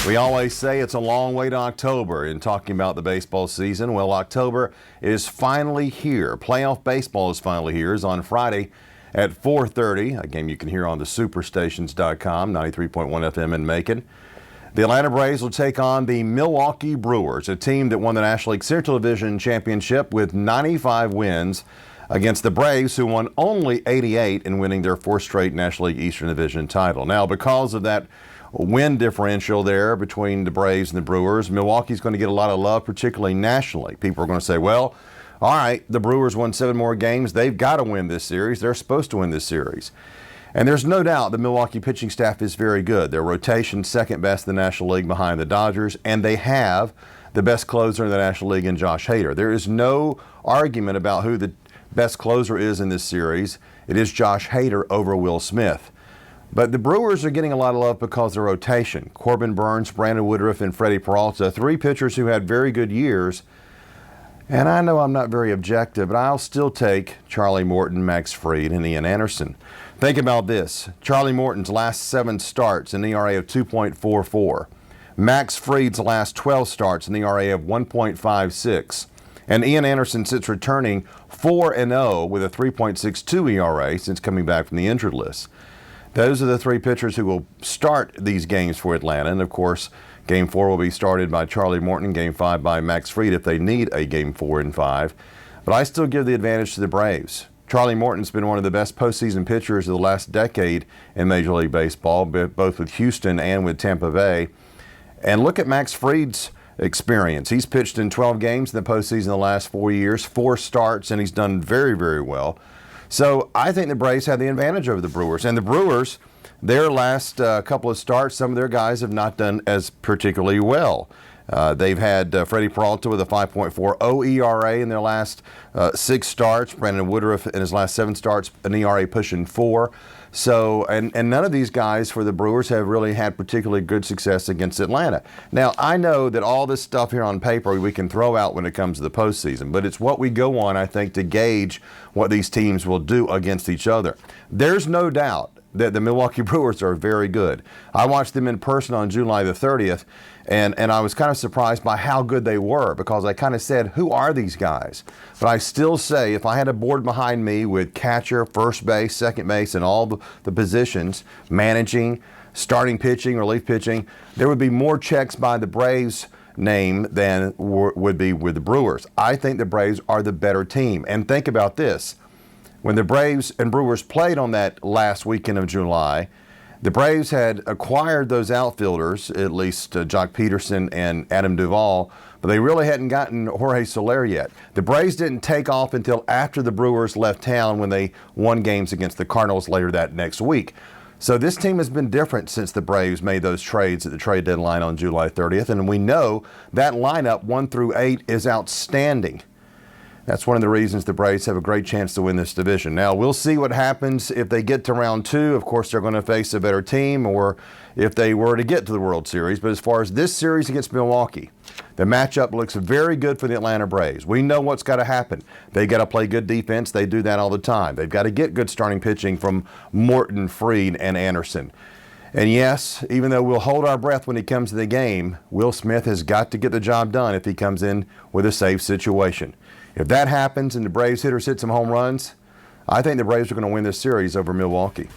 We always say it's a long way to October in talking about the baseball season. Well, October is finally here. Playoff baseball is finally here. It's on Friday at 4:30, a game you can hear on the superstations.com, 93.1 FM in Macon. The Atlanta Braves will take on the Milwaukee Brewers, a team that won the National League Central Division Championship with 95 wins against the Braves, who won only 88 in winning their fourth straight National League Eastern Division title. Now, because of that win differential there between the Braves and the Brewers, Milwaukee's going to get a lot of love, particularly nationally. People are going to say, well, all right, the Brewers won 7 more games. They've got to win this series. They're supposed to win this series. And there's no doubt the Milwaukee pitching staff is very good. Their rotation second best in the National League behind the Dodgers, and they have the best closer in the National League in Josh Hader. There is no argument about who the best closer is in this series. It is Josh Hader over Will Smith. But the Brewers are getting a lot of love because of their rotation. Corbin Burns, Brandon Woodruff, and Freddie Peralta, 3 pitchers who had very good years. And I know I'm not very objective, but I'll still take Charlie Morton, Max Fried, and Ian Anderson. Think about this. Charlie Morton's last 7 starts, an ERA of 2.44. Max Fried's last 12 starts, an ERA of 1.56. And Ian Anderson sits returning 4-0 with a 3.62 ERA since coming back from the injured list. Those are the 3 pitchers who will start these games for Atlanta. And, of course, Game 4 will be started by Charlie Morton, Game 5 by Max Fried if they need a Game 4 and 5. But I still give the advantage to the Braves. Charlie Morton's been one of the best postseason pitchers of the last decade in Major League Baseball, both with Houston and with Tampa Bay. And look at Max Fried's experience. He's pitched in 12 games in the postseason the last 4 years, 4 starts, and he's done very, very well. So I think the Braves have the advantage over the Brewers. And the Brewers, their last couple of starts, some of their guys have not done as particularly well. They've had Freddie Peralta with a 5.40 ERA in their last 6 starts. Brandon Woodruff in his last 7 starts, an ERA pushing 4. So, and none of these guys for the Brewers have really had particularly good success against Atlanta. Now, I know that all this stuff here on paper we can throw out when it comes to the postseason, but it's what we go on, I think, to gauge what these teams will do against each other. There's no doubt that the Milwaukee Brewers are very good. I watched them in person on July the 30th, and I was kind of surprised by how good they were, because I kind of said, who are these guys? But I still say, if I had a board behind me with catcher, first base, second base, and all the positions, managing, starting pitching, relief pitching, there would be more checks by the Braves name than would be with the Brewers. I think the Braves are the better team. And think about this. When the Braves and Brewers played on that last weekend of July, the Braves had acquired those outfielders, at least Jock Peterson and Adam Duvall, but they really hadn't gotten Jorge Soler yet. The Braves didn't take off until after the Brewers left town when they won games against the Cardinals later that next week. So this team has been different since the Braves made those trades at the trade deadline on July 30th, and we know that lineup 1 through 8 is outstanding. That's one of the reasons the Braves have a great chance to win this division. Now, we'll see what happens if they get to round 2. Of course, they're going to face a better team, or if they were to get to the World Series. But as far as this series against Milwaukee, the matchup looks very good for the Atlanta Braves. We know what's got to happen. They got to play good defense. They do that all the time. They've got to get good starting pitching from Morton, Fried, and Anderson. And yes, even though we'll hold our breath when he comes to the game, Will Smith has got to get the job done if he comes in with a safe situation. If that happens and the Braves hitters hit some home runs, I think the Braves are going to win this series over Milwaukee.